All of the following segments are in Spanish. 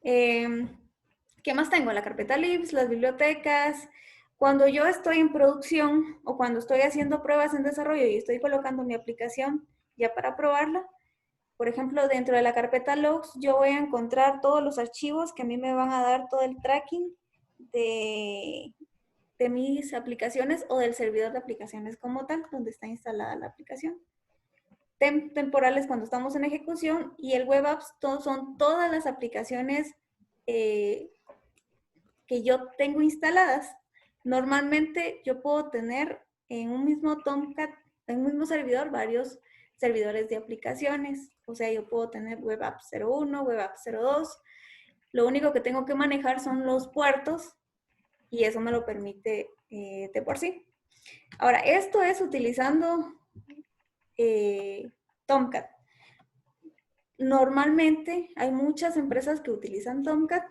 ¿Qué más tengo? La carpeta libs, las bibliotecas. Cuando yo estoy en producción o cuando estoy haciendo pruebas en desarrollo y estoy colocando mi aplicación ya para probarla, por ejemplo, dentro de la carpeta logs, yo voy a encontrar todos los archivos que a mí me van a dar todo el tracking de, de mis aplicaciones o del servidor de aplicaciones como tal, donde está instalada la aplicación. Temporales cuando estamos en ejecución y el web apps son todas las aplicaciones eh, que yo tengo instaladas. Normalmente yo puedo tener en un mismo Tomcat, en un mismo servidor, varios servidores de aplicaciones. O sea, yo puedo tener Web App 01, Web App 02. Lo único que tengo que manejar son los puertos y eso me lo permite de por sí. Ahora, esto es utilizando Tomcat. Normalmente hay muchas empresas que utilizan Tomcat,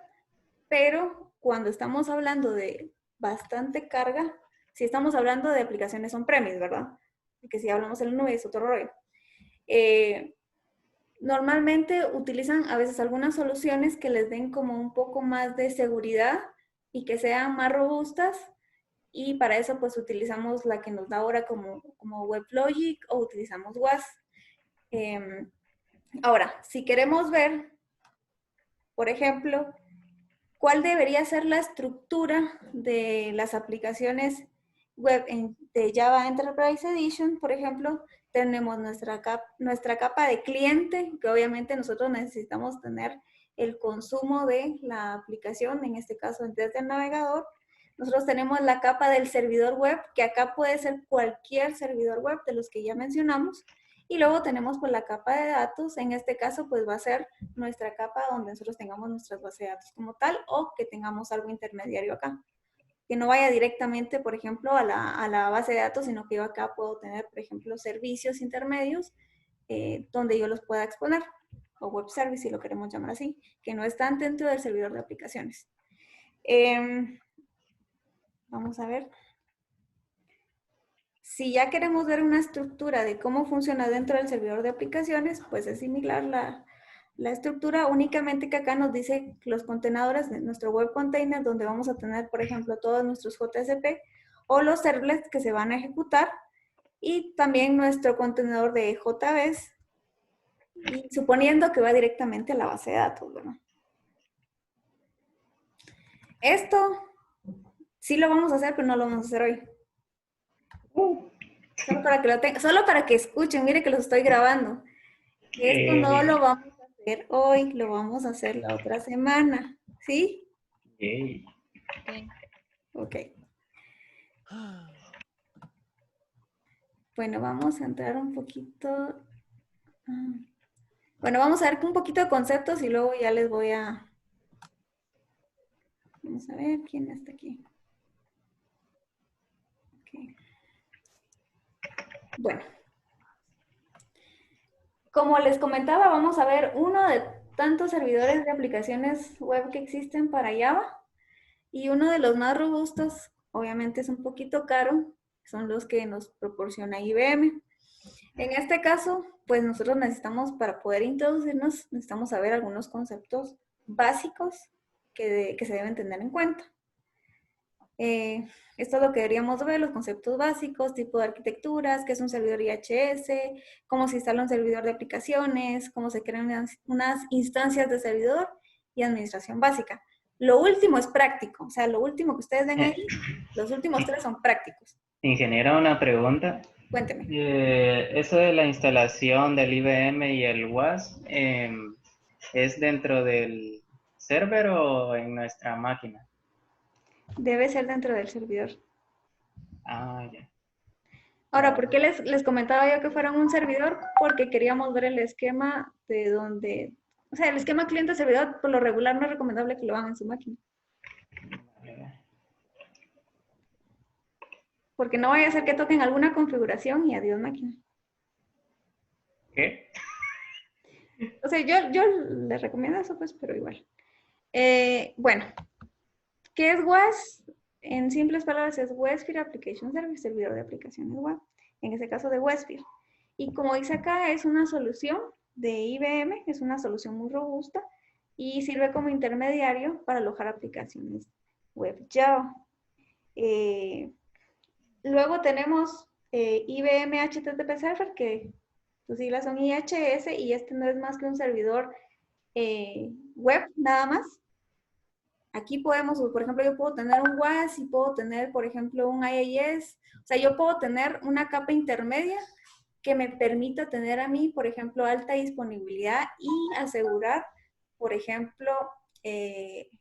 pero cuando estamos hablando de bastante carga, si estamos hablando de aplicaciones on-premise, ¿verdad? Porque si hablamos en la nube es otro rollo. Normalmente utilizan a veces algunas soluciones que les den como un poco más de seguridad y que sean más robustas, y para eso pues utilizamos la que nos da ahora como WebLogic o utilizamos WAS. Ahora, si queremos ver, por ejemplo, ¿cuál debería ser la estructura de las aplicaciones web de Java Enterprise Edition? Por ejemplo, tenemos nuestra capa de cliente, que obviamente nosotros necesitamos tener el consumo de la aplicación, en este caso desde el navegador. Nosotros tenemos la capa del servidor web, que acá puede ser cualquier servidor web de los que ya mencionamos. Y luego tenemos pues la capa de datos, en este caso pues va a ser nuestra capa donde nosotros tengamos nuestras bases de datos como tal o que tengamos algo intermediario acá. Que no vaya directamente, por ejemplo, a la base de datos, sino que yo acá puedo tener, por ejemplo, servicios intermedios donde yo los pueda exponer, o web service si lo queremos llamar así, que no están dentro del servidor de aplicaciones. Vamos a ver. Si ya queremos ver una estructura de cómo funciona dentro del servidor de aplicaciones, pues es similar la estructura, únicamente que acá nos dice los contenedores de nuestro web container, donde vamos a tener, por ejemplo, todos nuestros JSP o los servlets que se van a ejecutar, y también nuestro contenedor de JBeans, y suponiendo que va directamente a la base de datos, ¿verdad? Esto sí lo vamos a hacer, pero no lo vamos a hacer hoy. Solo para que escuchen, mire que los estoy grabando. Esto no lo vamos a hacer hoy, lo vamos a hacer la otra semana, ¿sí? Yay. Ok. Bueno, vamos a entrar un poquito. Bueno, vamos a ver un poquito de conceptos y luego ya les voy a. Vamos a ver quién está aquí. Okay. Bueno, como les comentaba, vamos a ver uno de tantos servidores de aplicaciones web que existen para Java, y uno de los más robustos, obviamente es un poquito caro, son los que nos proporciona IBM. En este caso, pues nosotros necesitamos, para poder introducirnos, necesitamos saber algunos conceptos básicos que se deben tener en cuenta. Esto es lo que deberíamos ver, los conceptos básicos, tipo de arquitecturas, qué es un servidor IHS, cómo se instala un servidor de aplicaciones, cómo se crean unas instancias de servidor y administración básica. Lo último es práctico, o sea, lo último que ustedes ven ahí, los últimos tres son prácticos. Ingeniera, una pregunta. Cuénteme. Eso de la instalación del IBM y el WAS, ¿es dentro del server o en nuestra máquina? Debe ser dentro del servidor. Ah, ya. Ahora, ¿por qué les comentaba yo que fueran un servidor? Porque queríamos ver el esquema de donde, o sea, el esquema cliente-servidor, por lo regular no es recomendable que lo hagan en su máquina. Porque no vaya a ser que toquen alguna configuración y adiós máquina. ¿Qué? O sea, yo les recomiendo eso, pues, pero igual. Bueno, ¿qué es WAS? En simples palabras es WebSphere Application Service, servidor de aplicaciones web, en este caso de WebSphere. Y como dice acá, es una solución de IBM, es una solución muy robusta y sirve como intermediario para alojar aplicaciones web Java. Luego tenemos IBM HTTP Server, que sus siglas son IHS, y este no es más que un servidor web nada más. Aquí podemos, por ejemplo, yo puedo tener un WAS y puedo tener, por ejemplo, un IIS. O sea, yo puedo tener una capa intermedia que me permita tener a mí, por ejemplo, alta disponibilidad y asegurar, por ejemplo,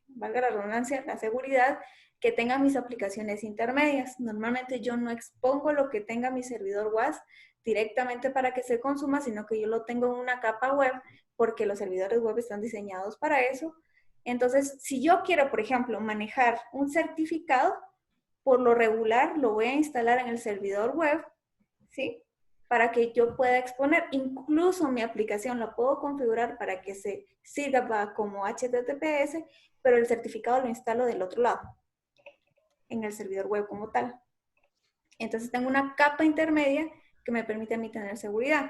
valga la redundancia, la seguridad que tenga mis aplicaciones intermedias. Normalmente yo no expongo lo que tenga mi servidor WAS directamente para que se consuma, sino que yo lo tengo en una capa web porque los servidores web están diseñados para eso. Entonces, si yo quiero, por ejemplo, manejar un certificado, por lo regular lo voy a instalar en el servidor web, ¿sí? Para que yo pueda exponer. Incluso mi aplicación la puedo configurar para que se sirva como HTTPS, pero el certificado lo instalo del otro lado, en el servidor web como tal. Entonces tengo una capa intermedia que me permite a mí tener seguridad.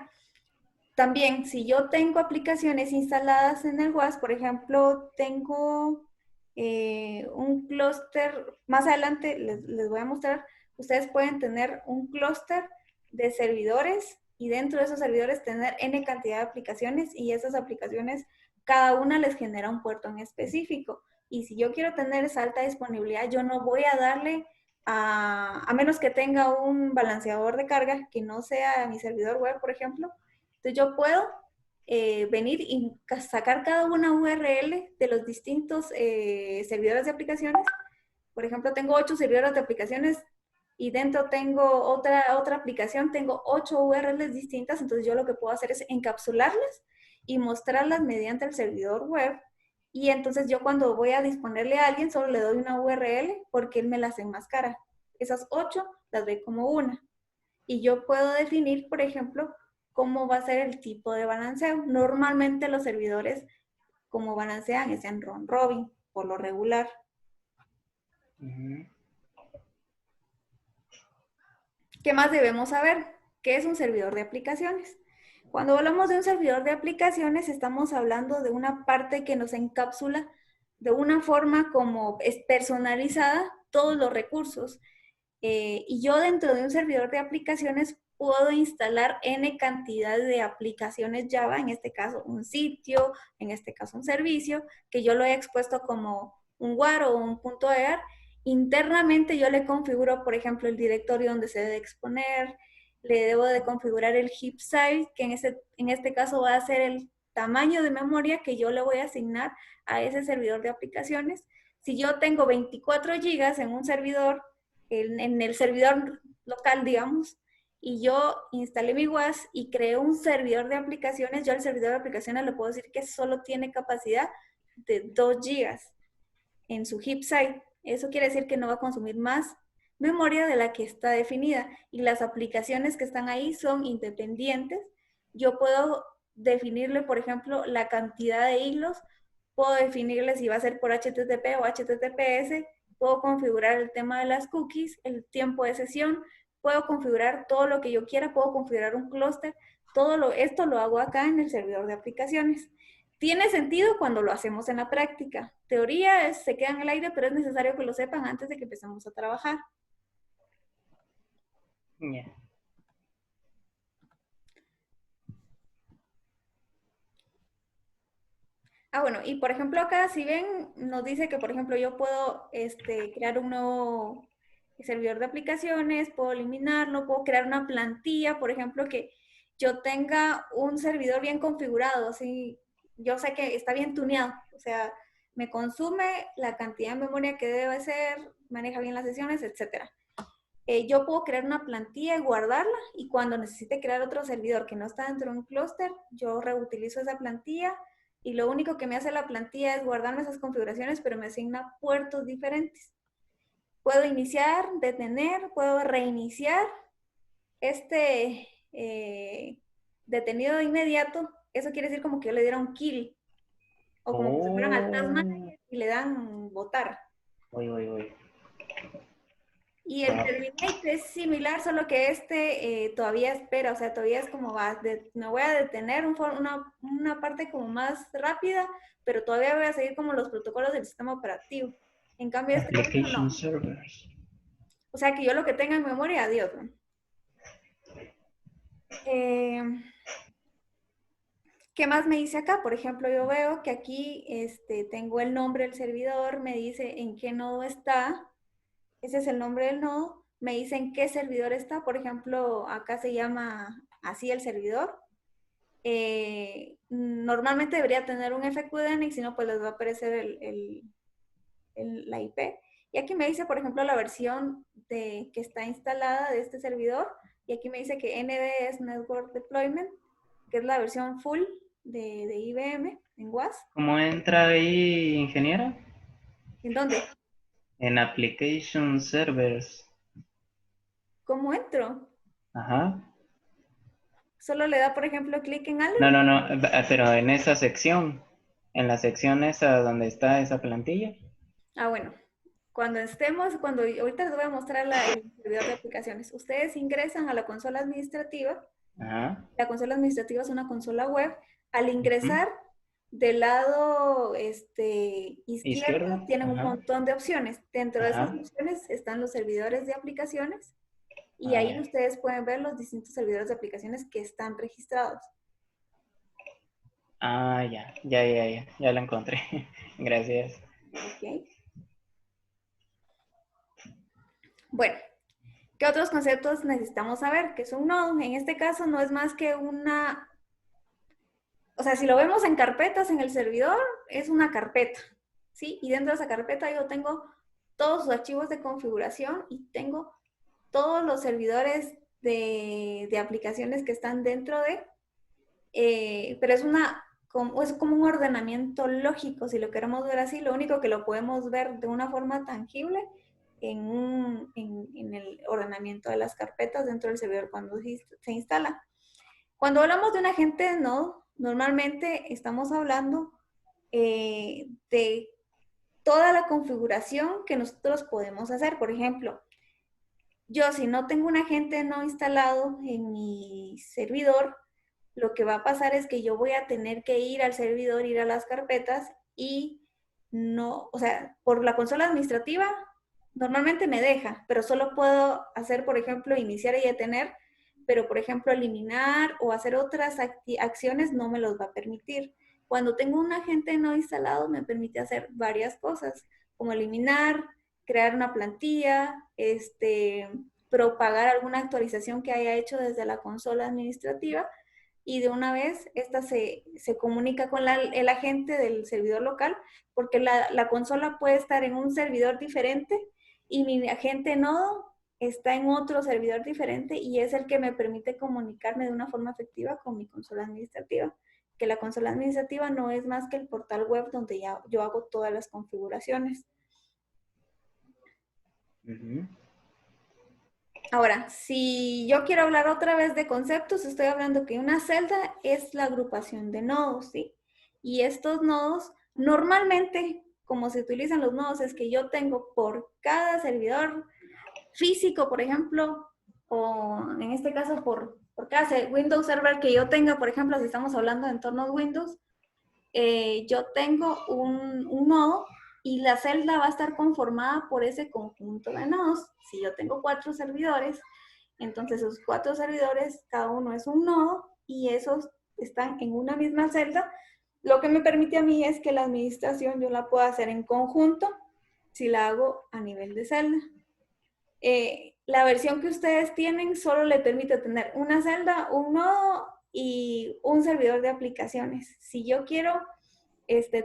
También, si yo tengo aplicaciones instaladas en el WAS, por ejemplo, tengo un clúster, más adelante les voy a mostrar, ustedes pueden tener un clúster de servidores y dentro de esos servidores tener N cantidad de aplicaciones y esas aplicaciones, cada una les genera un puerto en específico. Y si yo quiero tener esa alta disponibilidad, yo no voy a darle a menos que tenga un balanceador de carga que no sea mi servidor web, por ejemplo. Entonces yo puedo venir y sacar cada una URL de los distintos servidores de aplicaciones. Por ejemplo, tengo 8 servidores de aplicaciones y dentro tengo otra aplicación, tengo 8 URLs distintas, entonces yo lo que puedo hacer es encapsularlas y mostrarlas mediante el servidor web. Y entonces yo cuando voy a disponerle a alguien solo le doy una URL porque él me las enmascara. Esas 8 las ve como una. Y yo puedo definir, por ejemplo, cómo va a ser el tipo de balanceo. Normalmente los servidores, como balancean, es en round robin, por lo regular. ¿Qué más debemos saber? ¿Qué es un servidor de aplicaciones? Cuando hablamos de un servidor de aplicaciones, estamos hablando de una parte que nos encapsula de una forma como es personalizada todos los recursos. Y yo dentro de un servidor de aplicaciones puedo instalar N cantidad de aplicaciones Java, en este caso un sitio, en este caso un servicio, que yo lo he expuesto como un WAR o un .EAR. Internamente yo le configuro, por ejemplo, el directorio donde se debe exponer, le debo de configurar el heap size, que en este caso va a ser el tamaño de memoria que yo le voy a asignar a ese servidor de aplicaciones. Si yo tengo 24 gigas en un servidor, en el servidor local, digamos, y yo instalé mi WAS y creé un servidor de aplicaciones, yo al servidor de aplicaciones le puedo decir que solo tiene capacidad de 2 gigas en su heap site. Eso quiere decir que no va a consumir más memoria de la que está definida y las aplicaciones que están ahí son independientes. Yo puedo definirle, por ejemplo, la cantidad de hilos, puedo definirle si va a ser por HTTP o HTTPS, puedo configurar el tema de las cookies, el tiempo de sesión, puedo configurar todo lo que yo quiera, puedo configurar un clúster, esto lo hago acá en el servidor de aplicaciones. Tiene sentido cuando lo hacemos en la práctica. Teoría se queda en el aire, pero es necesario que lo sepan antes de que empecemos a trabajar. Yeah. Bueno, y por ejemplo acá, si ven, nos dice que, por ejemplo, yo puedo crear un nuevo servidor de aplicaciones, puedo eliminarlo, puedo crear una plantilla, por ejemplo, que yo tenga un servidor bien configurado, así, yo sé que está bien tuneado, o sea, me consume la cantidad de memoria que debe ser, maneja bien las sesiones, etcétera. Yo puedo crear una plantilla y guardarla y cuando necesite crear otro servidor que no está dentro de un clúster, yo reutilizo esa plantilla y lo único que me hace la plantilla es guardarme esas configuraciones, pero me asigna puertos diferentes. Puedo iniciar, detener, puedo reiniciar este detenido de inmediato. Eso quiere decir como que yo le diera un kill o como que se fueran al task Oh, manager y le dan votar. uy, uy, uy. Y el Wow. terminate es similar, solo que este todavía espera, o sea, todavía es como me voy a detener una parte como más rápida, pero todavía voy a seguir como los protocolos del sistema operativo. En cambio, este otro Application no. servers. O sea, que yo lo que tenga en memoria, adiós, ¿no? Eh, ¿Qué más me dice acá? Por ejemplo, yo veo que aquí tengo el nombre del servidor, me dice en qué nodo está, ese es el nombre del nodo, me dice en qué servidor está, por ejemplo, acá se llama así el servidor. Normalmente debería tener un FQDN y si no, pues les va a aparecer la IP. Y aquí me dice, por ejemplo, la versión que está instalada de este servidor. Y aquí me dice que ND es Network Deployment, que es la versión full de IBM en WAS. ¿Cómo entra ahí, ingeniera? ¿En dónde? En application servers. ¿Cómo entro? Ajá. Solo le da, por ejemplo, clic en algo. No, no, no, pero en esa sección, en la sección esa donde está esa plantilla. Ah, bueno. Ahorita les voy a mostrar el servidor de aplicaciones. Ustedes ingresan a la consola administrativa. Ajá. La consola administrativa es una consola web. Al Ujú. ingresar del lado Izquierdo. izquierdo tienen un Ajá. montón de opciones. Dentro de esas Ajá. opciones están los servidores de aplicaciones y Ah, ahí ya. ustedes pueden ver los distintos servidores de aplicaciones que están registrados. Ah, ya. Ya, ya, ya. Ya lo encontré. Gracias. ¿Ok? Bueno, ¿qué otros conceptos necesitamos saber? ¿Qué es un nodo? En este caso no es más que o sea, si lo vemos en carpetas en el servidor, es una carpeta, ¿sí? Y dentro de esa carpeta yo tengo todos sus archivos de configuración y tengo todos los servidores de aplicaciones que están dentro pero es como un ordenamiento lógico, si lo queremos ver así, lo único que lo podemos ver de una forma tangible en el ordenamiento de las carpetas dentro del servidor cuando se instala. Cuando hablamos de un agente Node, normalmente estamos hablando de toda la configuración que nosotros podemos hacer. Por ejemplo, yo si no tengo un agente no instalado en mi servidor, lo que va a pasar es que yo voy a tener que ir al servidor, ir a las carpetas y no, o sea, por la consola administrativa normalmente me deja, pero solo puedo hacer, por ejemplo, iniciar y detener, pero por ejemplo, eliminar o hacer otras acciones no me los va a permitir. Cuando tengo un agente no instalado, me permite hacer varias cosas, como eliminar, crear una plantilla, propagar alguna actualización que haya hecho desde la consola administrativa y de una vez esta se comunica con el agente del servidor local, porque la consola puede estar en un servidor diferente y mi agente nodo está en otro servidor diferente y es el que me permite comunicarme de una forma efectiva con mi consola administrativa. Que la consola administrativa no es más que el portal web donde ya yo hago todas las configuraciones. Ujú. Ahora, si yo quiero hablar otra vez de conceptos, estoy hablando que una celda es la agrupación de nodos, ¿sí? Y estos nodos, normalmente, como se utilizan los nodos, es que yo tengo por cada servidor físico, por ejemplo, o en este caso por cada Windows Server que yo tenga, por ejemplo, si estamos hablando de entornos Windows, yo tengo un nodo y la celda va a estar conformada por ese conjunto de nodos. Si yo tengo 4 servidores, entonces esos 4 servidores, cada uno es un nodo y esos están en una misma celda. Lo que me permite a mí es que la administración yo la pueda hacer en conjunto si la hago a nivel de celda. La versión que ustedes tienen solo le permite tener una celda, un nodo y un servidor de aplicaciones. Si yo quiero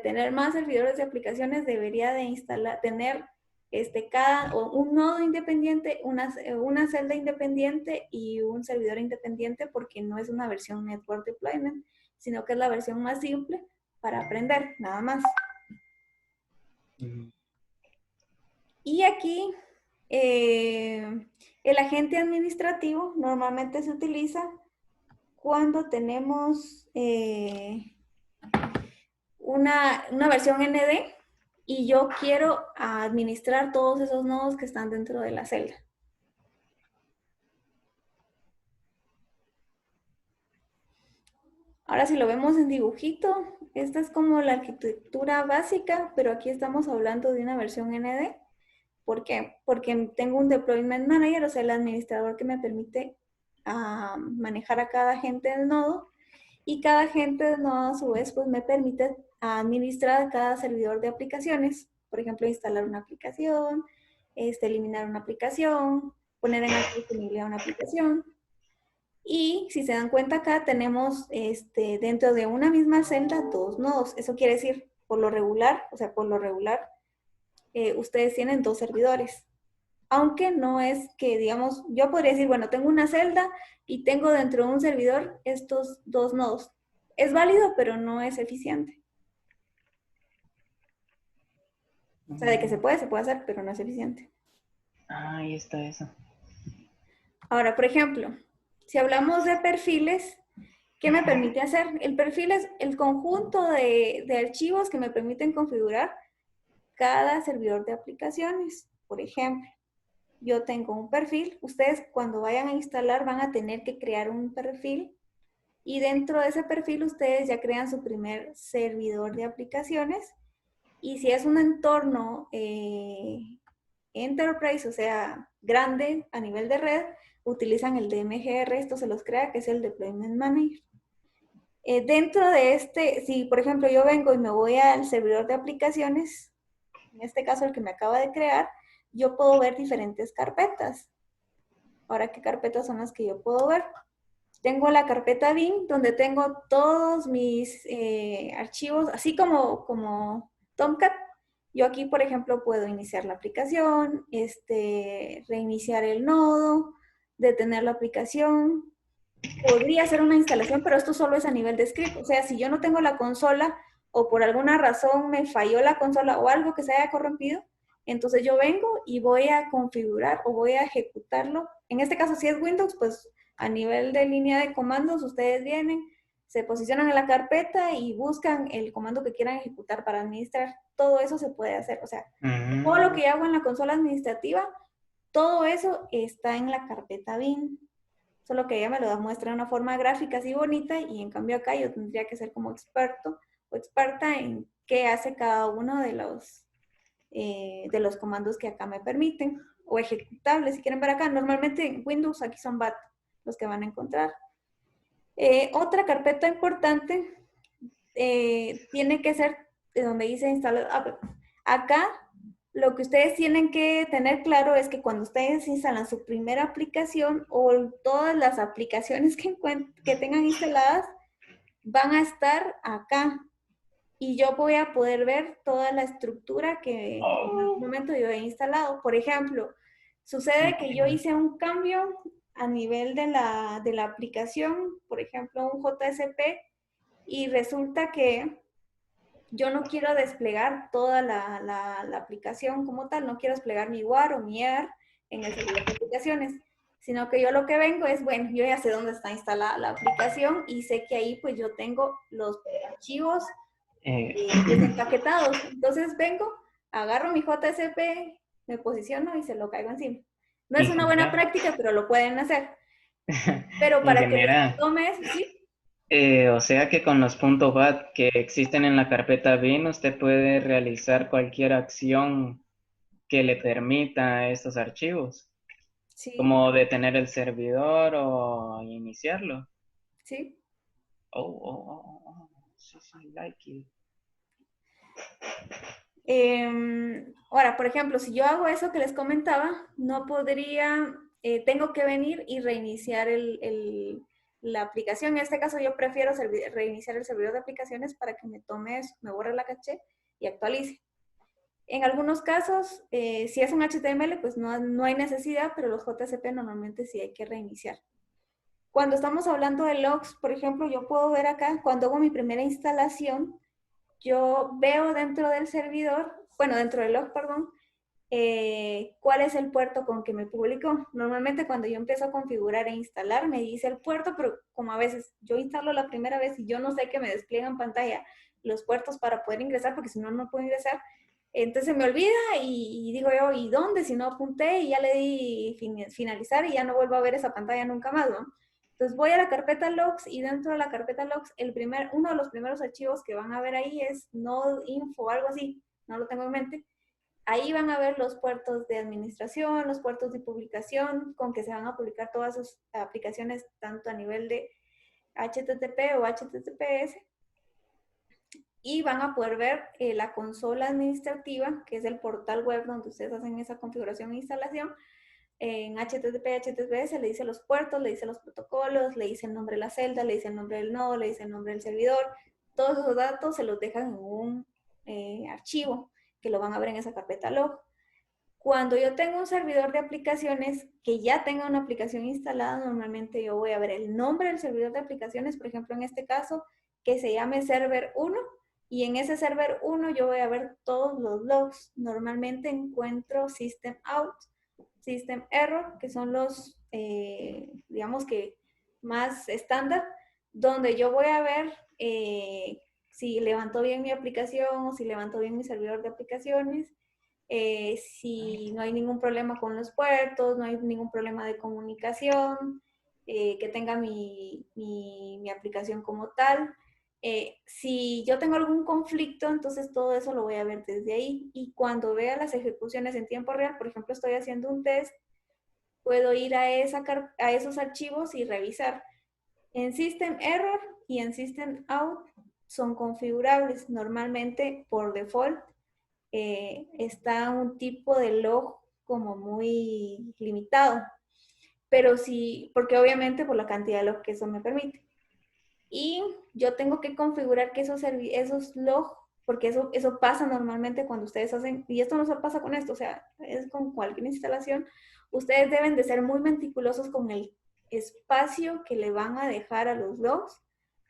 tener más servidores de aplicaciones, debería de tener un nodo independiente, una celda independiente y un servidor independiente porque no es una versión Network Deployment, sino que es la versión más simple para aprender, nada más. Ujú. Y aquí el agente administrativo normalmente se utiliza cuando tenemos una versión ND y yo quiero administrar todos esos nodos que están dentro de la celda. Ahora si lo vemos en dibujito, esta es como la arquitectura básica, pero aquí estamos hablando de una versión ND. ¿Por qué? Porque tengo un deployment manager, o sea, el administrador que me permite manejar a cada agente del nodo, y cada agente del nodo a su vez pues me permite administrar cada servidor de aplicaciones. Por ejemplo, instalar una aplicación, eliminar una aplicación, poner en alta disponibilidad una aplicación. Y si se dan cuenta acá tenemos dentro de una misma celda dos nodos. Eso quiere decir, por lo regular, o sea, por lo regular, ustedes tienen dos servidores. Aunque no es que, digamos, yo podría decir, bueno, tengo una celda y tengo dentro de un servidor estos dos nodos. Es válido, pero no es eficiente. O sea, de que se puede hacer, pero no es eficiente. Ah, ahí está eso. Ahora, por ejemplo, si hablamos de perfiles, ¿qué me permite hacer? El perfil es el conjunto de archivos que me permiten configurar cada servidor de aplicaciones. Por ejemplo, yo tengo un perfil, ustedes cuando vayan a instalar van a tener que crear un perfil y dentro de ese perfil ustedes ya crean su primer servidor de aplicaciones y si es un entorno enterprise, o sea, grande a nivel de red, utilizan el DMGR, esto se los crea, que es el Deployment Manager. Dentro de si por ejemplo yo vengo y me voy al servidor de aplicaciones, en este caso el que me acaba de crear, yo puedo ver diferentes carpetas. Ahora, ¿qué carpetas son las que yo puedo ver? Tengo la carpeta bin, donde tengo todos mis archivos, así como Tomcat. Yo aquí, por ejemplo, puedo iniciar la aplicación, reiniciar el nodo, detener la aplicación. Podría hacer una instalación, pero esto solo es a nivel de script. O sea, si yo no tengo la consola o por alguna razón me falló la consola o algo que se haya corrompido, entonces yo vengo y voy a configurar o voy a ejecutarlo. En este caso, si es Windows, pues a nivel de línea de comandos, ustedes vienen, se posicionan en la carpeta y buscan el comando que quieran ejecutar para administrar. Todo eso se puede hacer. O sea, todo lo que hago en la consola administrativa, todo eso está en la carpeta bin. Solo que ella me lo muestra de una forma gráfica así bonita y en cambio acá yo tendría que ser como experto o experta en qué hace cada uno de los comandos que acá me permiten o ejecutables. Si quieren ver acá, normalmente en Windows aquí son BAT los que van a encontrar. Otra carpeta importante tiene que ser de donde dice instalar. Acá lo que ustedes tienen que tener claro es que cuando ustedes instalan su primera aplicación o todas las aplicaciones que tengan instaladas van a estar acá y yo voy a poder ver toda la estructura que en algún momento yo he instalado. Por ejemplo, sucede que yo hice un cambio a nivel de la aplicación, por ejemplo, un JSP, y resulta que yo no quiero desplegar toda la aplicación como tal, no quiero desplegar mi WAR o mi EAR en el servidor de aplicaciones, sino que yo lo que vengo es, bueno, yo ya sé dónde está instalada la aplicación y sé que ahí pues yo tengo los archivos desempaquetados. Entonces vengo, agarro mi JSP, me posiciono y se lo caigo encima. No es una buena Ingeniera, práctica, pero lo pueden hacer. Pero para que les ingeniera, tome eso, ¿sí? o sea que con los .bat que existen en la carpeta bin, usted puede realizar cualquier acción que le permita estos archivos, Sí, como detener el servidor o iniciarlo. sí. Sí, sí, like it. Ahora, por ejemplo, si yo hago eso que les comentaba, no podría, tengo que venir y reiniciar la aplicación. En este caso yo prefiero reiniciar el servidor de aplicaciones para que me tome eso, me borre la caché y actualice. En algunos casos, si es un HTML, pues no hay necesidad, pero los JCP normalmente sí hay que reiniciar. Cuando estamos hablando de logs, por ejemplo, yo puedo ver acá, cuando hago mi primera instalación, yo veo dentro del servidor, bueno, dentro del log, perdón, cuál es el puerto con que me publicó. Normalmente cuando yo empiezo a configurar e instalar, me dice el puerto, pero como a veces yo instalo la primera vez y yo no sé que me despliega en pantalla los puertos para poder ingresar, porque si no, no puedo ingresar, entonces me olvida y digo yo, ¿y dónde? Si no apunté y ya le di finalizar y ya no vuelvo a ver esa pantalla nunca más, ¿no? Entonces voy a la carpeta logs y dentro de la carpeta logs, uno de los primeros archivos que van a ver ahí es node.info o algo así, no lo tengo en mente. Ahí van a ver los puertos de administración, los puertos de publicación, con que se van a publicar todas sus aplicaciones, tanto a nivel de HTTP o HTTPS. Y van a poder ver la consola administrativa, que es el portal web donde ustedes hacen esa configuración e instalación. En HTTP, HTTPS le dice los puertos, le dice los protocolos, le dice el nombre de la celda, le dice el nombre del nodo, le dice el nombre del servidor. Todos esos datos se los dejan en un archivo que lo van a ver en esa carpeta log. Cuando yo tengo un servidor de aplicaciones que ya tenga una aplicación instalada, normalmente yo voy a ver el nombre del servidor de aplicaciones, por ejemplo, en este caso, que se llame server 1, y en ese server 1 yo voy a ver todos los logs. Normalmente encuentro system out, system error, que son los, digamos que más estándar, donde yo voy a ver si levantó bien mi aplicación o si levantó bien mi servidor de aplicaciones, si no hay ningún problema con los puertos, no hay ningún problema de comunicación, que tenga mi aplicación como tal. Si yo tengo algún conflicto, entonces todo eso lo voy a ver desde ahí. Y cuando vea las ejecuciones en tiempo real, por ejemplo, estoy haciendo un test, puedo ir a esos archivos y revisar. En System Error y en System Out son configurables. Normalmente, por default, está un tipo de log como muy limitado, pero sí, porque obviamente por la cantidad de log que eso me permite. Y yo tengo que configurar que esos log, porque eso pasa normalmente cuando ustedes hacen, y esto no solo pasa con esto, o sea, es con cualquier instalación, ustedes deben de ser muy meticulosos con el espacio que le van a dejar a los logs.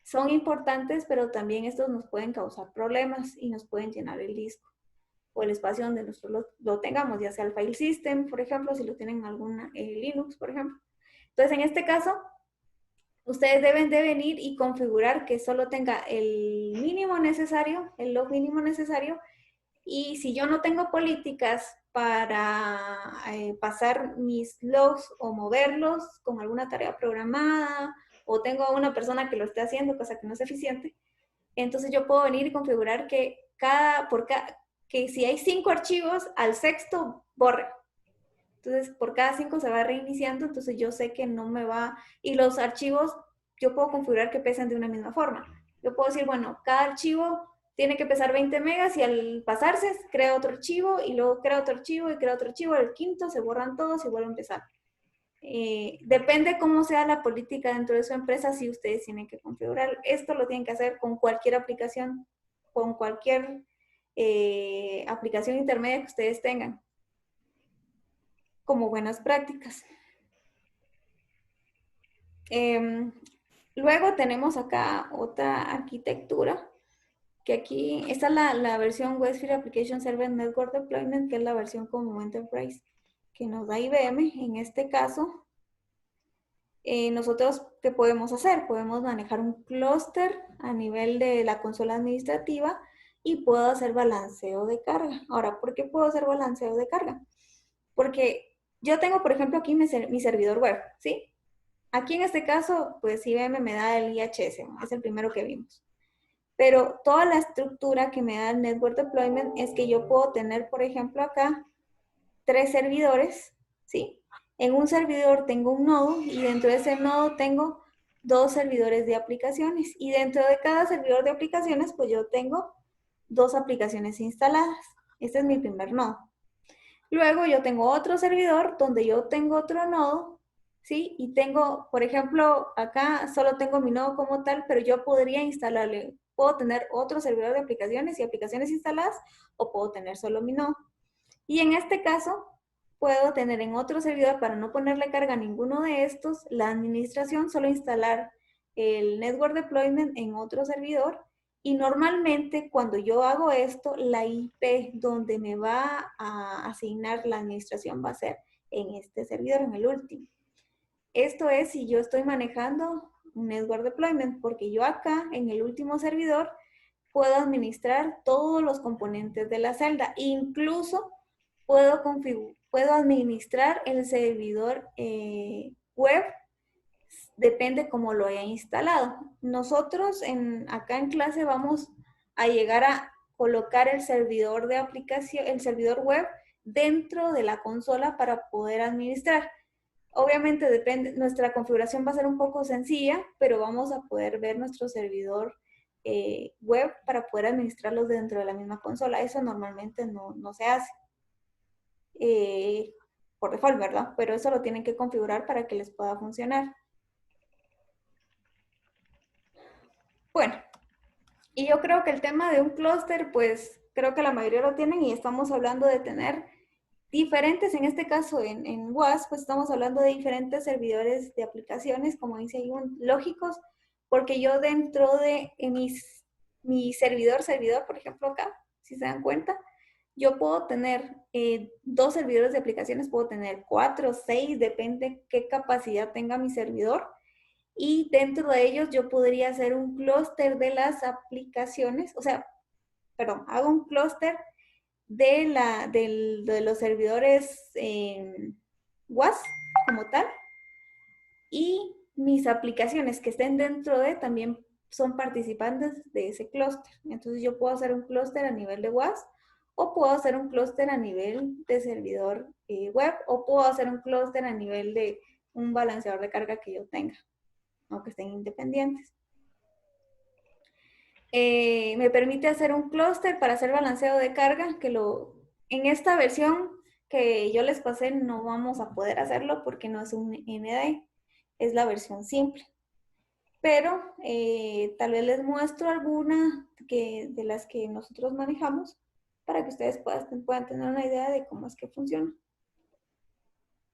Son importantes, pero también estos nos pueden causar problemas y nos pueden llenar el disco o el espacio donde nosotros lo tengamos, ya sea el file system, por ejemplo, si lo tienen en alguna Linux, por ejemplo. Entonces, en este caso, ustedes deben de venir y configurar que solo tenga el mínimo necesario, el log mínimo necesario, y si yo no tengo políticas para pasar mis logs o moverlos con alguna tarea programada, o tengo a una persona que lo esté haciendo, cosa que no es eficiente, entonces yo puedo venir y configurar que que si hay 5 archivos, al sexto borre. Entonces, por cada 5 se va reiniciando, entonces yo sé que no me va... Y los archivos, yo puedo configurar que pesen de una misma forma. Yo puedo decir, bueno, cada archivo tiene que pesar 20 megas y al pasarse crea otro archivo y luego crea otro archivo y crea otro archivo. El quinto se borran todos y vuelve a empezar. Depende cómo sea la política dentro de su empresa, si ustedes tienen que configurar. Esto lo tienen que hacer con cualquier aplicación, con cualquier aplicación intermedia que ustedes tengan, como buenas prácticas. Luego tenemos acá otra arquitectura, que aquí, esta es la versión WebSphere Application Server Network Deployment, que es la versión como Enterprise que nos da IBM. En este caso, nosotros, ¿qué podemos hacer? Podemos manejar un clúster a nivel de la consola administrativa y puedo hacer balanceo de carga. Ahora, ¿por qué puedo hacer balanceo de carga? Porque yo tengo, por ejemplo, aquí mi servidor web, ¿sí? Aquí en este caso, pues IBM me da el IHS, es el primero que vimos. Pero toda la estructura que me da el Network Deployment es que yo puedo tener, por ejemplo, acá 3 servidores, ¿sí? En un servidor tengo un nodo y dentro de ese nodo tengo 2 servidores de aplicaciones. Y dentro de cada servidor de aplicaciones, pues yo tengo 2 aplicaciones instaladas. Este es mi primer nodo. Luego yo tengo otro servidor donde yo tengo otro nodo, ¿sí? Y tengo, por ejemplo, acá solo tengo mi nodo como tal, pero yo podría instalarle, puedo tener otro servidor de aplicaciones y aplicaciones instaladas, o puedo tener solo mi nodo. Y en este caso, puedo tener en otro servidor, para no ponerle carga a ninguno de estos, la administración, solo instalar el Network Deployment en otro servidor. Y normalmente cuando yo hago esto, la IP donde me va a asignar la administración va a ser en este servidor, en el último. Esto es si yo estoy manejando un Network Deployment, porque yo acá en el último servidor puedo administrar todos los componentes de la celda, incluso puedo administrar el servidor web depende cómo lo haya instalado. Nosotros acá en clase vamos a llegar a colocar el servidor de aplicación, el servidor web dentro de la consola para poder administrar. Obviamente depende, nuestra configuración va a ser un poco sencilla, pero vamos a poder ver nuestro servidor web para poder administrarlos dentro de la misma consola. Eso normalmente no se hace por default, ¿verdad? Pero eso lo tienen que configurar para que les pueda funcionar. Bueno, y yo creo que el tema de un clúster, pues creo que la mayoría lo tienen y estamos hablando de tener diferentes, en este caso en WAS, pues estamos hablando de diferentes servidores de aplicaciones, como dice ahí, lógicos, porque yo dentro de mi servidor, por ejemplo acá, si se dan cuenta, yo puedo tener 2 servidores de aplicaciones, puedo tener 4, 6, depende qué capacidad tenga mi servidor. Y dentro de ellos yo podría hacer un clúster de las aplicaciones, o sea, perdón, hago un clúster de los servidores WAS como tal, y mis aplicaciones que estén dentro de también son participantes de ese clúster. Entonces yo puedo hacer un clúster a nivel de WAS, o puedo hacer un clúster a nivel de servidor web, o puedo hacer un clúster a nivel de un balanceador de carga que yo tenga, aunque estén independientes. Me permite hacer un clúster para hacer balanceo de carga, en esta versión que yo les pasé no vamos a poder hacerlo porque no es un ND, es la versión simple. Pero tal vez les muestro alguna de las que nosotros manejamos para que ustedes puedan tener una idea de cómo es que funciona.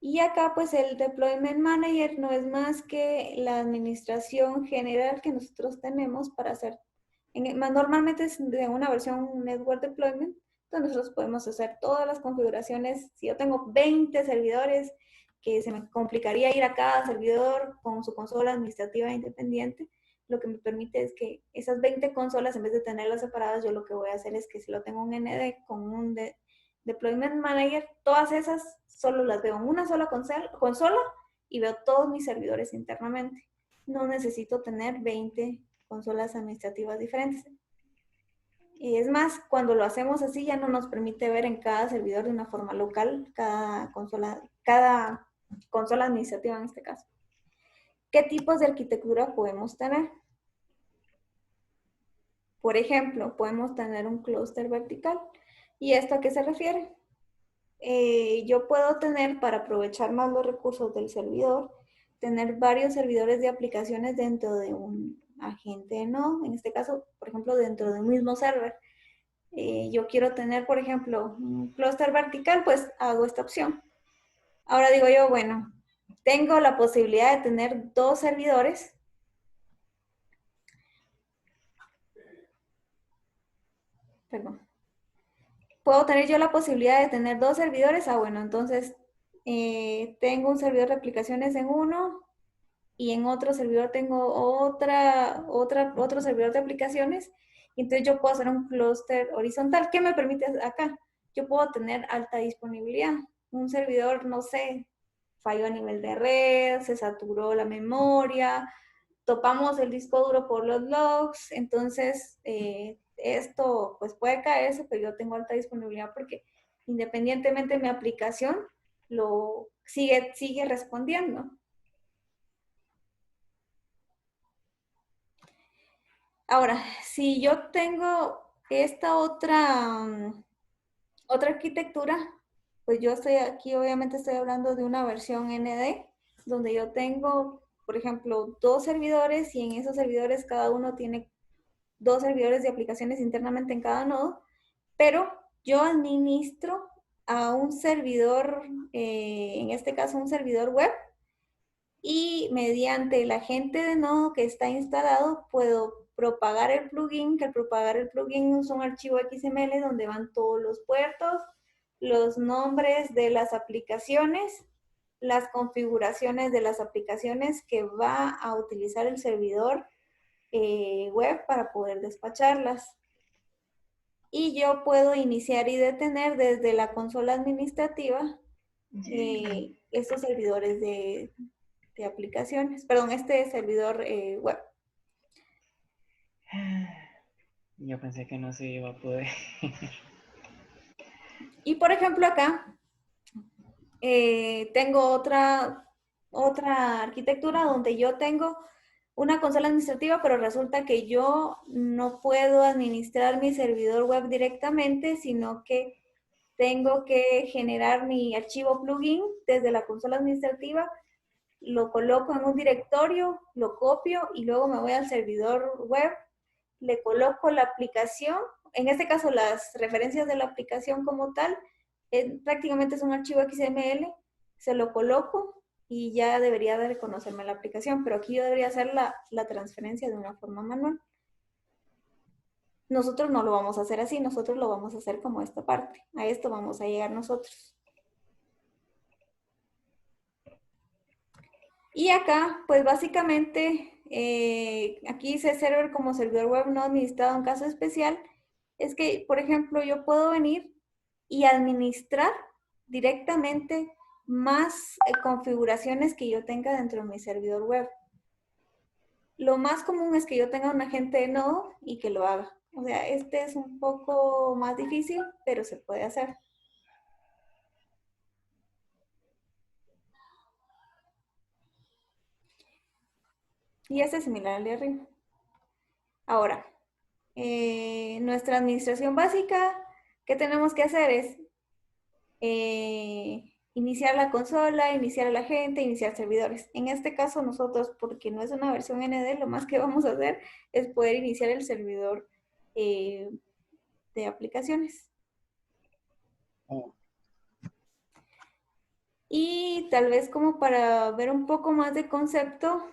Y acá pues el Deployment Manager no es más que la administración general que nosotros tenemos para hacer. Normalmente es de una versión Network Deployment, donde nosotros podemos hacer todas las configuraciones. Si yo tengo 20 servidores, que se me complicaría ir a cada servidor con su consola administrativa independiente, lo que me permite es que esas 20 consolas, en vez de tenerlas separadas, yo lo que voy a hacer es que si lo tengo un ND con un Deployment Manager, todas esas solo las veo en una sola consola y veo todos mis servidores internamente. No necesito tener 20 consolas administrativas diferentes. Y es más, cuando lo hacemos así ya no nos permite ver en cada servidor de una forma local cada consola administrativa en este caso. ¿Qué tipos de arquitectura podemos tener? Por ejemplo, podemos tener un clúster vertical. ¿Y esto a qué se refiere? Yo puedo tener, para aprovechar más los recursos del servidor, tener varios servidores de aplicaciones dentro de un agente Node, en este caso, por ejemplo, dentro de un mismo server. Yo quiero tener, por ejemplo, un clúster vertical, pues hago esta opción. Ahora digo yo, bueno, tengo la posibilidad de tener 2 servidores. Perdón. ¿Puedo tener yo la posibilidad de tener 2 servidores? Bueno, entonces tengo un servidor de aplicaciones en uno y en otro servidor tengo otro servidor de aplicaciones. Y entonces yo puedo hacer un clúster horizontal. ¿Qué me permite acá? Yo puedo tener alta disponibilidad. Un servidor, no sé, falló a nivel de red, se saturó la memoria, topamos el disco duro por los logs, entonces esto pues puede caerse, pero yo tengo alta disponibilidad porque independientemente de mi aplicación, lo sigue respondiendo. Ahora, si yo tengo esta otra arquitectura, pues yo estoy aquí, obviamente estoy hablando de una versión ND, donde yo tengo, por ejemplo, 2 servidores y en esos servidores cada uno tiene 2 servidores de aplicaciones internamente en cada nodo, pero yo administro a un servidor, en este caso un servidor web, y mediante el agente de nodo que está instalado puedo propagar el plugin, que al propagar el plugin es un archivo XML donde van todos los puertos, los nombres de las aplicaciones, las configuraciones de las aplicaciones que va a utilizar el servidor web para poder despacharlas. Y yo puedo iniciar y detener desde la consola administrativa estos servidores de aplicaciones, perdón, este servidor web. Yo pensé que no se iba a poder. Y por ejemplo acá tengo otra arquitectura donde yo tengo una consola administrativa, pero resulta que yo no puedo administrar mi servidor web directamente, sino que tengo que generar mi archivo plugin desde la consola administrativa, lo coloco en un directorio, lo copio y luego me voy al servidor web, le coloco la aplicación, en este caso las referencias de la aplicación como tal, prácticamente es un archivo XML, se lo coloco y ya debería de reconocerme la aplicación, pero aquí yo debería hacer la transferencia de una forma manual. Nosotros no lo vamos a hacer así, nosotros lo vamos a hacer como esta parte. A esto vamos a llegar nosotros. Y acá, pues básicamente, aquí dice server como servidor web no administrado en caso especial. Es que, por ejemplo, yo puedo venir y administrar directamente más configuraciones que yo tenga dentro de mi servidor web. Lo más común es que yo tenga un agente de nodo y que lo haga. O sea, este es un poco más difícil, pero se puede hacer. Y este es similar al de arriba. Ahora, nuestra administración básica, ¿qué tenemos que hacer? Es iniciar la consola, iniciar el agente, iniciar servidores. En este caso nosotros, porque no es una versión ND, lo más que vamos a hacer es poder iniciar el servidor de aplicaciones. Y tal vez como para ver un poco más de concepto,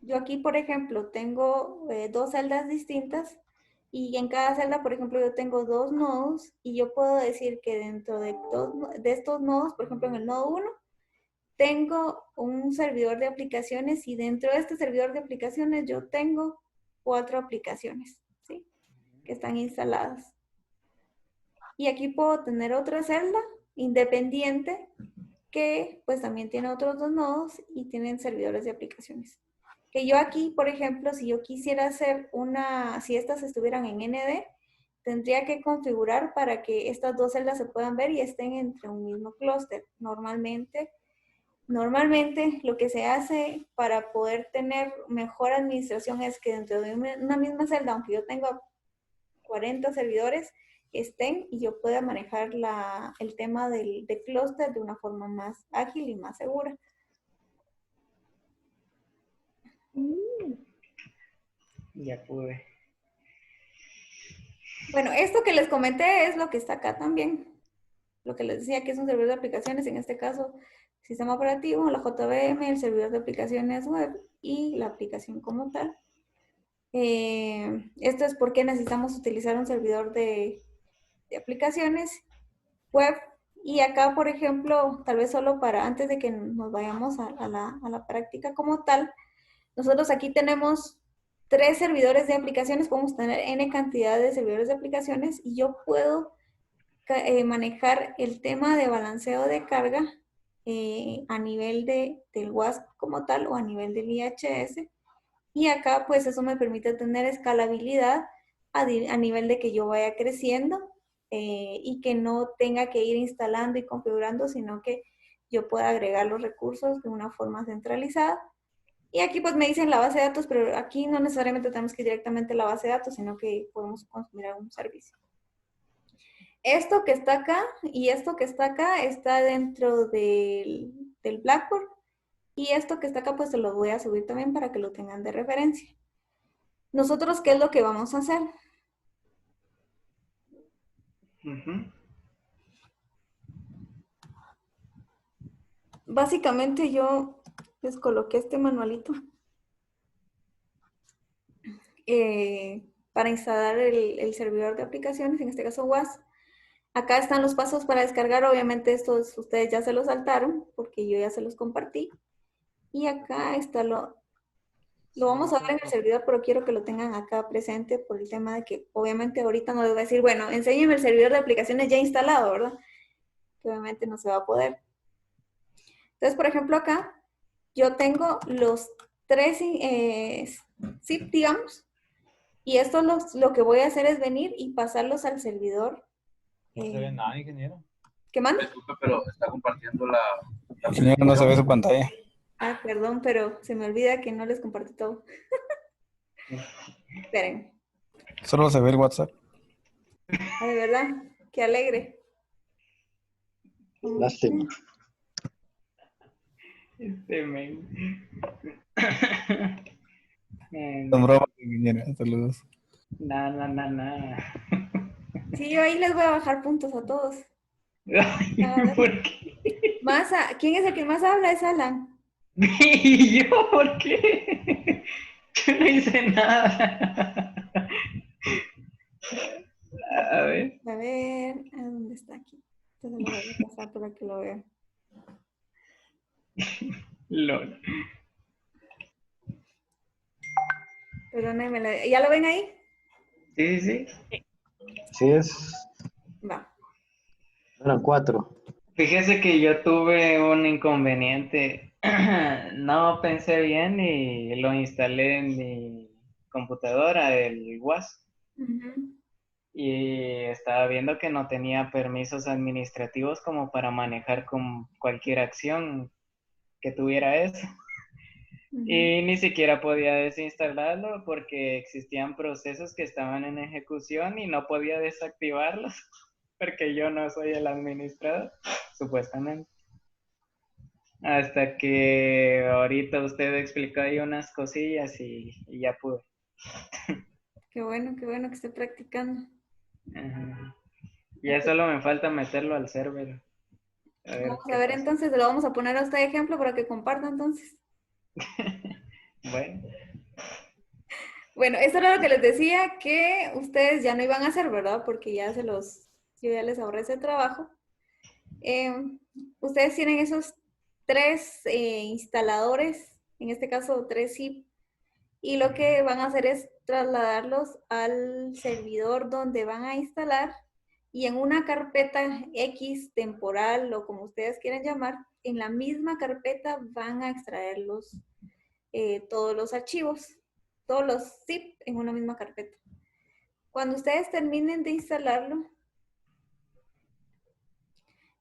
yo aquí, por ejemplo, tengo dos celdas distintas y en cada celda, por ejemplo, yo tengo dos nodos y yo puedo decir que dentro de estos nodos, por ejemplo, en el nodo 1, tengo un servidor de aplicaciones y dentro de este servidor de aplicaciones yo tengo 4 aplicaciones, ¿sí? Que están instaladas. Y aquí puedo tener otra celda independiente que pues también tiene otros dos nodos y tienen servidores de aplicaciones. Que yo aquí, por ejemplo, si yo quisiera hacer si estas estuvieran en ND, tendría que configurar para que estas dos celdas se puedan ver y estén entre un mismo clúster. Normalmente lo que se hace para poder tener mejor administración es que dentro de una misma celda, aunque yo tenga 40 servidores, estén y yo pueda manejar el tema de clúster de una forma más ágil y más segura. Ya pude. Bueno, esto que les comenté es lo que está acá también. Lo que les decía que es un servidor de aplicaciones, en este caso, sistema operativo, la JVM, el servidor de aplicaciones web y la aplicación como tal. Esto es porque necesitamos utilizar un servidor de aplicaciones web. Y acá, por ejemplo, tal vez solo para antes de que nos vayamos a la práctica como tal, nosotros aquí tenemos 3 servidores de aplicaciones, podemos tener N cantidad de servidores de aplicaciones y yo puedo manejar el tema de balanceo de carga a nivel del WASP como tal o a nivel del IHS. Y acá pues eso me permite tener escalabilidad a nivel de que yo vaya creciendo y que no tenga que ir instalando y configurando, sino que yo pueda agregar los recursos de una forma centralizada. Y aquí pues me dicen la base de datos, pero aquí no necesariamente tenemos que ir directamente a la base de datos, sino que podemos consumir algún servicio. Esto que está acá y esto que está acá está dentro del Blackboard. Y esto que está acá pues se lo voy a subir también para que lo tengan de referencia. Nosotros, ¿qué es lo que vamos a hacer? Básicamente yo les coloqué este manualito para instalar el servidor de aplicaciones, en este caso WAS. Acá están los pasos para descargar, obviamente estos ustedes ya se los saltaron porque yo ya se los compartí. Y acá está lo vamos a ver en el servidor, pero quiero que lo tengan acá presente por el tema de que obviamente ahorita no les voy a decir, bueno, enséñenme el servidor de aplicaciones ya instalado, ¿verdad? Que obviamente no se va a poder. Entonces, por ejemplo, acá yo tengo los tres zip, digamos, y esto lo que voy a hacer es venir y pasarlos al servidor. No se ve nada, ingeniero. ¿Qué manda? Disculpe, pero está compartiendo la Ingeniero, no se ve su pantalla. Ah, perdón, pero se me olvida que no les compartí todo. Esperen. Solo se ve el WhatsApp. Ah, de verdad, qué alegre. Lástima. Este men. Son bromas, ingeniero. Saludos. Nah. Sí, yo ahí les voy a bajar puntos a todos. Ay, ¿por qué? ¿Quién es el que más habla? Es Alan. ¿Y yo por qué? Yo no hice nada. A ver. A ver, ¿a dónde está aquí? Entonces lo voy a pasar para que lo vean. LOL. Perdónenme, ¿ya lo ven ahí? Sí. Sí es. Va. Eran 4. Fíjese que yo tuve un inconveniente. No pensé bien y lo instalé en mi computadora, el WAS. Ujú. Y estaba viendo que no tenía permisos administrativos como para manejar con cualquier acción que tuviera eso. Ujú. Y ni siquiera podía desinstalarlo porque existían procesos que estaban en ejecución y no podía desactivarlos porque yo no soy el administrador, supuestamente. Hasta que ahorita usted explicó ahí unas cosillas y ya pude. Qué bueno que esté practicando. Ajá. Ya solo me falta meterlo al server. A ver Vamos qué a ver pasa. entonces, lo vamos a poner a usted de ejemplo para que comparta entonces. Bueno, Bueno, eso era lo que les decía que ustedes ya no iban a hacer, ¿verdad? Porque yo ya les ahorré ese trabajo. Eh, Ustedes tienen esos tres instaladores, en este caso tres zip, y lo que van a hacer es trasladarlos al servidor donde van a instalar y en una carpeta X temporal o como ustedes quieran llamar, en la misma carpeta van a extraerlos todos los archivos, todos los zip en una misma carpeta. Cuando ustedes terminen de instalarlo,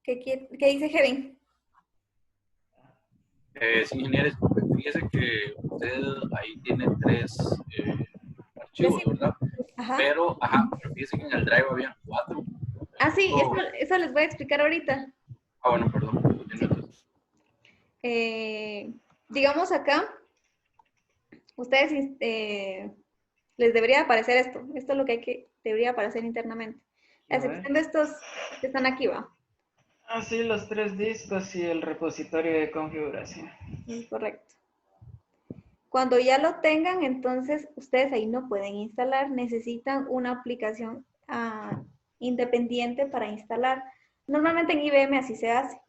¿qué dice Kevin? Sí, ingeniero, disculpe, fíjese que usted ahí tiene 3 archivos, ¿verdad? Ajá. Pero fíjese que en el drive había 4. Ah, sí, eso les voy a explicar ahorita. Bueno, perdón. Entonces, Digamos acá, ustedes les debería aparecer esto. Esto es lo que debería aparecer internamente. La a ver. excepción de estos que están aquí, va. Ah, sí, los 3 discos y el repositorio de configuración. Correcto. Cuando ya lo tengan, entonces ustedes ahí no pueden instalar, necesitan una aplicación independiente para instalar. Normalmente en IBM así se hace.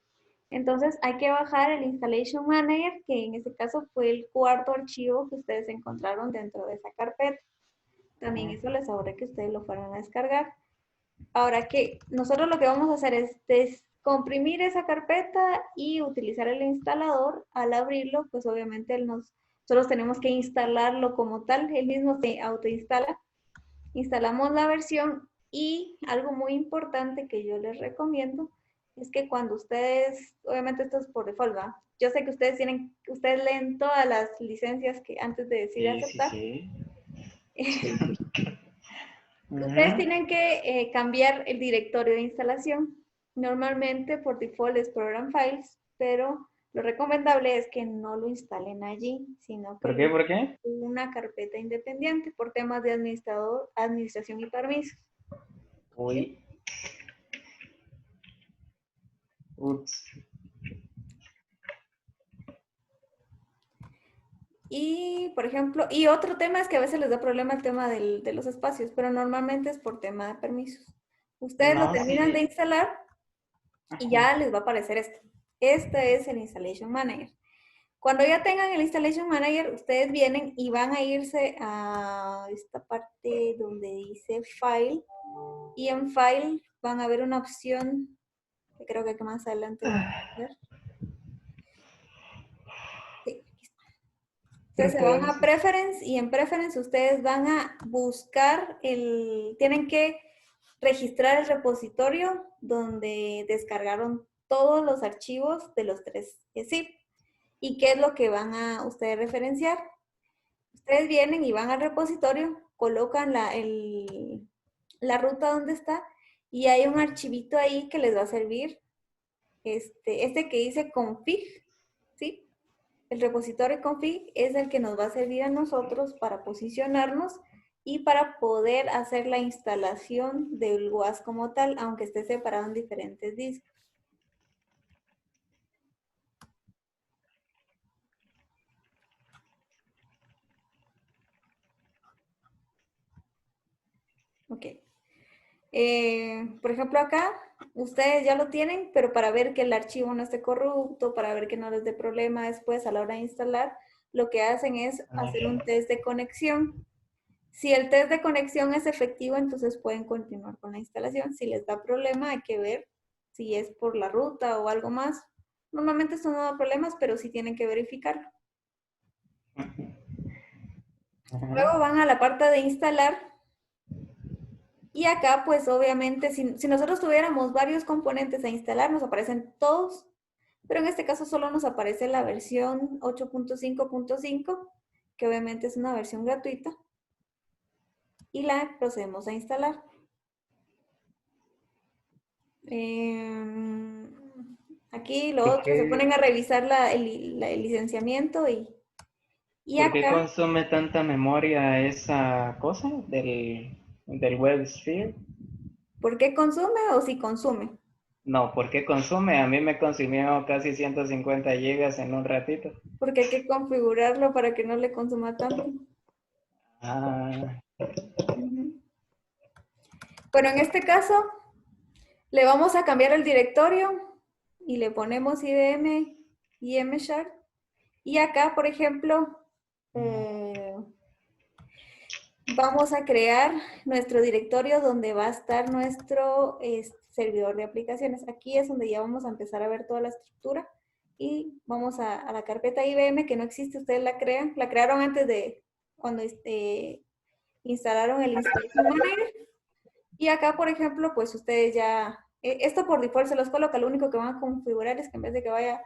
Entonces hay que bajar el Installation Manager, que en este caso fue el cuarto archivo que ustedes encontraron dentro de esa carpeta. También eso les ahorré que ustedes lo fueran a descargar. Ahora que nosotros lo que vamos a hacer es descomprimir esa carpeta y utilizar el instalador. Al abrirlo, pues obviamente nosotros tenemos que instalarlo como tal, él mismo se autoinstala. Instalamos la versión y algo muy importante que yo les recomiendo es que cuando ustedes, obviamente esto es por default, ¿va? Yo sé que ustedes leen todas las licencias que antes de decir aceptar. Sí. Ustedes tienen que cambiar el directorio de instalación. Normalmente por default es Program Files, pero lo recomendable es que no lo instalen allí, sino que ¿Por qué? ¿Por qué? una carpeta independiente por temas de administración y permisos. Uy. Ups. Y, por ejemplo, y otro tema es que a veces les da problema el tema de los espacios, pero normalmente es por tema de permisos. Ustedes lo No, terminan de sí. instalar y ya les va a aparecer esto. Este es el Installation Manager. Cuando ya tengan el Installation Manager, ustedes vienen y van a irse a esta parte donde dice File. Y en File van a ver una opción que creo que más adelante van a ver. Ustedes se van a Preference y en Preference ustedes van a buscar tienen que registrar el repositorio donde descargaron todos los archivos de los 3 zip. ¿Y qué es lo que van a ustedes referenciar? Ustedes vienen y van al repositorio, colocan la ruta donde está y hay un archivito ahí que les va a servir. Este que dice config, ¿sí? El repositorio config es el que nos va a servir a nosotros para posicionarnos y para poder hacer la instalación del WAS como tal, aunque esté separado en diferentes discos. Ok. Por ejemplo, acá ustedes ya lo tienen, pero para ver que el archivo no esté corrupto, para ver que no les dé problema después a la hora de instalar, lo que hacen es hacer un test de conexión. Si el test de conexión es efectivo, entonces pueden continuar con la instalación. Si les da problema, hay que ver si es por la ruta o algo más. Normalmente esto no da problemas, pero sí tienen que verificarlo. Luego van a la parte de instalar. Y acá, pues obviamente, si nosotros tuviéramos varios componentes a instalar, nos aparecen todos, pero en este caso solo nos aparece la versión 8.5.5, que obviamente es una versión gratuita, y la procedemos a instalar. Aquí lo otro, se ponen a revisar el licenciamiento y ¿Por qué acá... consume tanta memoria esa cosa del WebSphere? ¿Por qué consume o si consume? No, ¿por qué consume? A mí me consumió casi 150 gigas en un ratito. Porque hay que configurarlo para que no le consuma tanto. Ah, Bueno, en este caso, le vamos a cambiar el directorio y le ponemos IBM y MShard. Y acá, por ejemplo, vamos a crear nuestro directorio donde va a estar nuestro servidor de aplicaciones. Aquí es donde ya vamos a empezar a ver toda la estructura. Y vamos a la carpeta IBM, que no existe, ustedes la crean. La crearon antes de cuando instalaron el Installation Manager. Y acá, por ejemplo, pues ustedes ya, esto por default se los coloca, lo único que van a configurar es que en vez de que vaya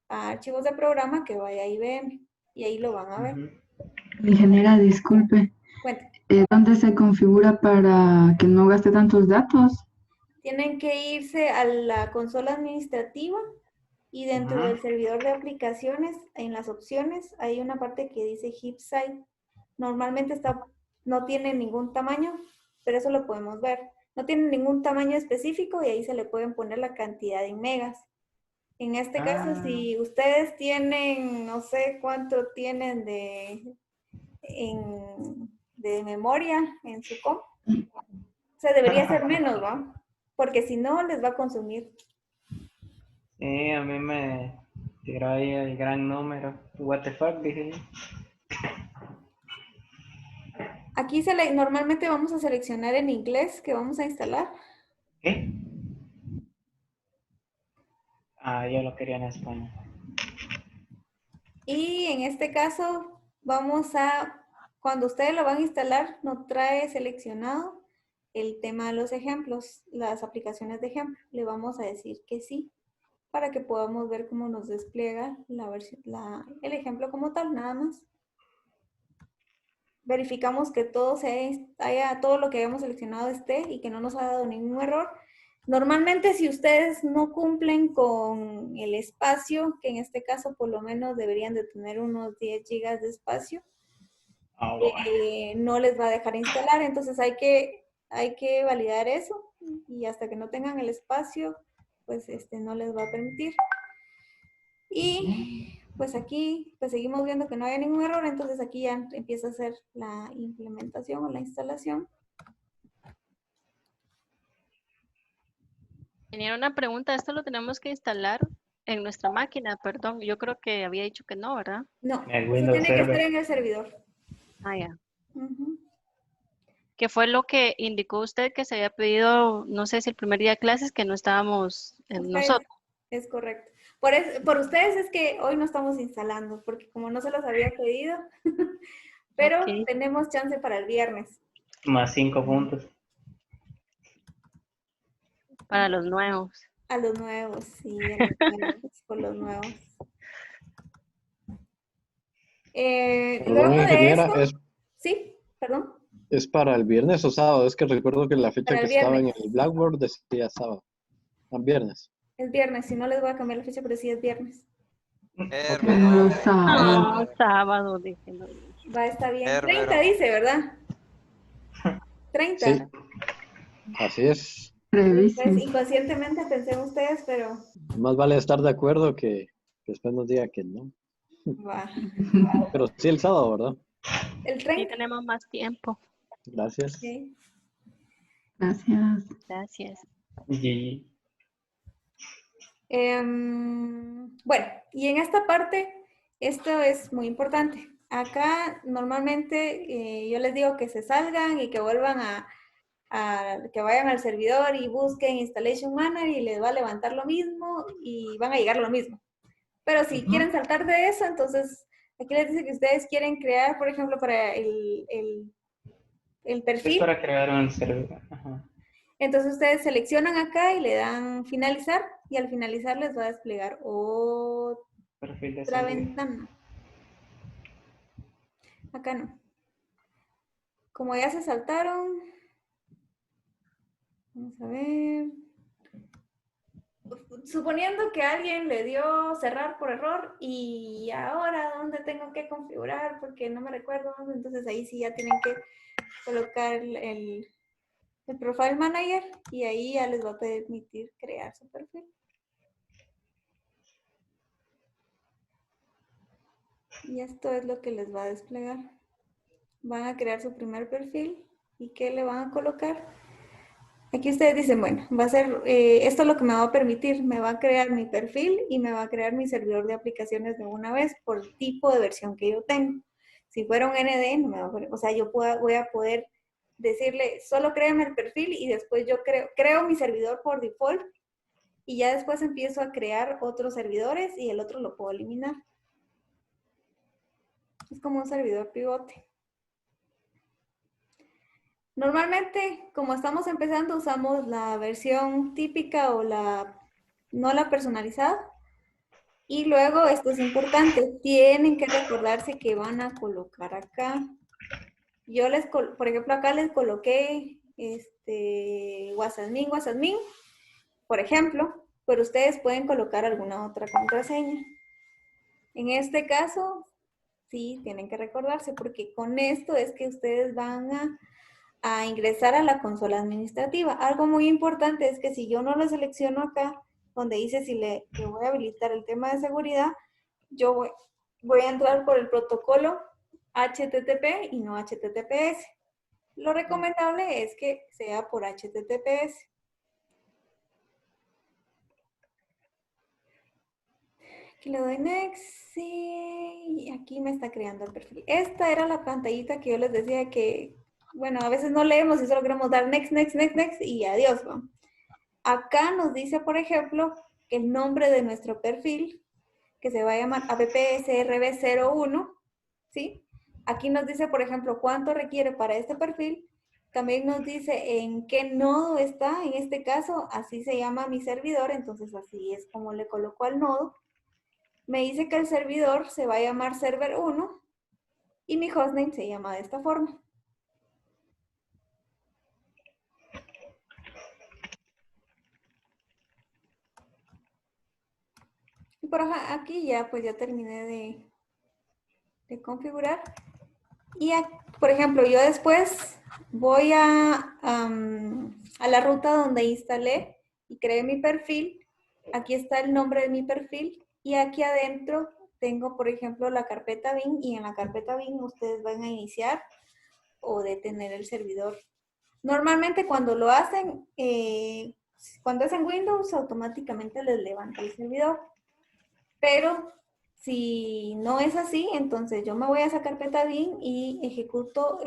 a archivos de programa, que vaya a IBM. Y ahí lo van a ver. Ingeniera, disculpe. Cuenta. ¿Dónde se configura para que no gaste tantos datos? Tienen que irse a la consola administrativa y dentro del servidor de aplicaciones, en las opciones, hay una parte que dice Heap Site. Normalmente no tiene ningún tamaño, pero eso lo podemos ver. No tiene ningún tamaño específico y ahí se le pueden poner la cantidad en megas. En este caso, si ustedes tienen, no sé cuánto tienen de memoria en su comp, o sea, debería ser menos, ¿va? Porque si no, les va a consumir. sí, a mí me tiró ahí el gran número. What the fuck, dije yo. Aquí normalmente vamos a seleccionar en inglés que vamos a instalar. ¿Qué? Ah, yo lo quería en español. Y en este caso, cuando ustedes lo van a instalar, nos trae seleccionado el tema de los ejemplos, las aplicaciones de ejemplo. Le vamos a decir que sí, para que podamos ver cómo nos despliega el ejemplo como tal, nada más. Verificamos que todo lo que hayamos seleccionado esté y que no nos ha dado ningún error. Normalmente, si ustedes no cumplen con el espacio, que en este caso por lo menos deberían de tener unos 10 gigas de espacio, no les va a dejar instalar. Entonces hay que validar eso y hasta que no tengan el espacio, pues no les va a permitir. Y pues aquí pues seguimos viendo que no hay ningún error, entonces aquí ya empieza a hacer la implementación o la instalación. Tenía una pregunta, ¿esto lo tenemos que instalar en nuestra máquina? Perdón, yo creo que había dicho que no, ¿verdad? No, El eso Windows tiene que Server. estar en el servidor. Ah, ya. Ujú. ¿Qué fue lo que indicó usted que se había pedido, no sé si el primer día de clases, que no estábamos Ustedes, nosotros? es correcto. Por ustedes es que hoy no estamos instalando, porque como no se los había pedido, pero Ok. tenemos chance para el viernes. Más 5 puntos. Para los nuevos. A los nuevos, sí, a los nuevos, por los nuevos. Perdón, Luego de ingeniera, eso, sí, perdón, ¿es para el viernes o sábado? Es que recuerdo que la fecha para que el estaba en viernes. el Blackboard decía sábado. Viernes. Es viernes, si no les voy a cambiar la fecha, pero sí es viernes. Pero sábado. No, sábado, dije. No. Va, está bien. Herbero. 30 dice, ¿verdad? 30. Sí, así es. Pues Brevísimo. inconscientemente pensé en ustedes, pero Más vale estar de acuerdo que después nos diga que no. va. Pero sí el sábado, ¿verdad? El Sí, 30. tenemos más tiempo. Gracias. Ok. Gracias. Gracias. GG. Bueno, y en esta parte, esto es muy importante. Acá normalmente yo les digo que se salgan y que vuelvan que vayan al servidor y busquen Installation Manager y les va a levantar lo mismo y van a llegar a lo mismo. Pero si quieren saltar de eso, entonces aquí les dice que ustedes quieren crear, por ejemplo, para el Es perfil. para crear un servidor. Ajá. Entonces ustedes seleccionan acá y le dan finalizar y al finalizar les va a desplegar otra Perfil de servidor. ventana. Acá no. Como ya se saltaron, vamos a ver. Suponiendo que alguien le dio cerrar por error y ahora dónde tengo que configurar porque no me recuerdo dónde, entonces ahí sí ya tienen que colocar el Profile Manager y ahí ya les va a permitir crear su perfil. Y esto es lo que les va a desplegar. Van a crear su primer perfil y ¿qué le van a colocar? Aquí ustedes dicen, bueno, va a ser, esto es lo que me va a permitir, me va a crear mi perfil y me va a crear mi servidor de aplicaciones de una vez por el tipo de versión que yo tengo. Si fuera un ND, no me va a poner, o sea, yo voy a poder decirle, solo créame el perfil y después yo creo mi servidor por default y ya después empiezo a crear otros servidores y el otro lo puedo eliminar. Es como un servidor pivote. Normalmente, como estamos empezando, usamos la versión típica o no la personalizada. Y luego, esto es importante, tienen que recordarse que van a colocar acá. Yo por ejemplo, acá les coloqué WhatsAppmin, por ejemplo, pero ustedes pueden colocar alguna otra contraseña. En este caso, sí, tienen que recordarse, porque con esto es que ustedes van a ingresar a la consola administrativa. Algo muy importante es que si yo no lo selecciono acá, donde dice si le voy a habilitar el tema de seguridad, yo voy a entrar por el protocolo HTTP y no HTTPS. Lo recomendable es que sea por HTTPS. Aquí le doy next, sí, y aquí me está creando el perfil. Esta era la pantallita que yo les decía que, bueno, a veces no leemos y solo queremos dar next, next, next, next y adiós, ¿no? Acá nos dice, por ejemplo, que el nombre de nuestro perfil, que se va a llamar AppSRB01, ¿sí? Aquí nos dice, por ejemplo, cuánto requiere para este perfil. También nos dice en qué nodo está, en este caso, así se llama mi servidor, entonces así es como le coloco al nodo. Me dice que el servidor se va a llamar server 1 y mi hostname se llama de esta forma. Y por aquí ya, pues ya terminé de configurar. Y, por ejemplo, yo después voy a la ruta donde instalé y creé mi perfil. Aquí está el nombre de mi perfil y aquí adentro tengo, por ejemplo, la carpeta bin y en la carpeta bin ustedes van a iniciar o detener el servidor. Normalmente cuando lo hacen, cuando es en Windows, automáticamente les levanta el servidor. Pero si no es así, entonces yo me voy a esa carpeta bin y ejecuto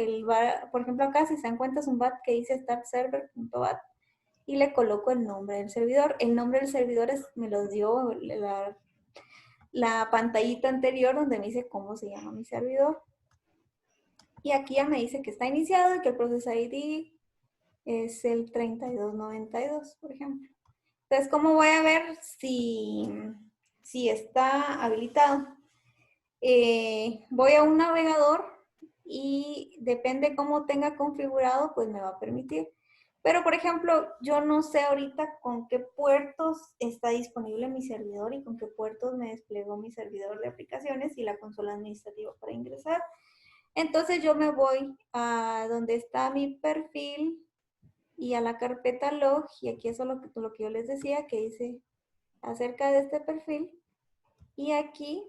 por ejemplo acá, si se dan cuenta, es un bat que dice startserver.bat. y le coloco el nombre del servidor. El nombre del servidor me lo dio la pantallita anterior donde me dice cómo se llama mi servidor. Y aquí ya me dice que está iniciado y que el Process ID es el 3292, por ejemplo. Entonces, ¿cómo voy a ver si está habilitado? Voy a un navegador y depende cómo tenga configurado, pues me va a permitir. Pero, por ejemplo, yo no sé ahorita con qué puertos está disponible mi servidor y con qué puertos me desplegó mi servidor de aplicaciones y la consola administrativa para ingresar. Entonces yo me voy a donde está mi perfil y a la carpeta log, y aquí es lo que yo les decía, que dice acerca de este perfil, y aquí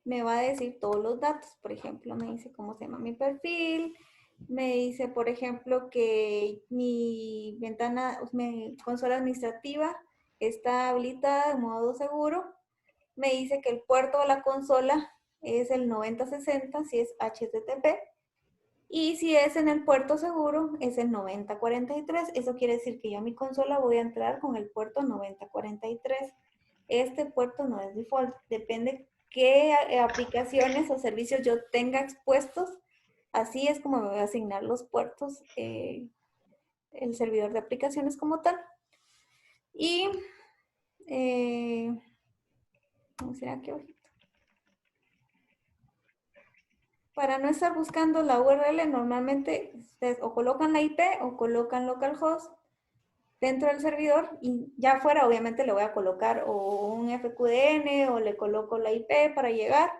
me va a decir todos los datos. Por ejemplo, me dice cómo se llama mi perfil, me dice, por ejemplo, que mi mi consola administrativa está habilitada de modo seguro, me dice que el puerto de la consola es el 9060 si es HTTP, y si es en el puerto seguro es el 9043. Eso quiere decir que yo a mi consola voy a entrar con el puerto 9043. Este puerto no es default, depende qué aplicaciones o servicios yo tenga expuestos. Así es como me voy a asignar los puertos, el servidor de aplicaciones como tal. Y, ¿cómo será que ahorita? Para no estar buscando la URL, normalmente ustedes o colocan la IP o colocan localhost dentro del servidor, y ya afuera obviamente le voy a colocar o un FQDN o le coloco la IP para llegar.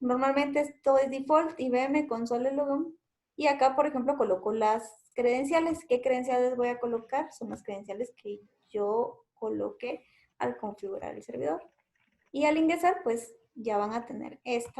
Normalmente esto es default, IBM console login, y acá por ejemplo coloco las credenciales. ¿Qué credenciales voy a colocar? Son las credenciales que yo coloqué al configurar el servidor, y al ingresar pues ya van a tener esta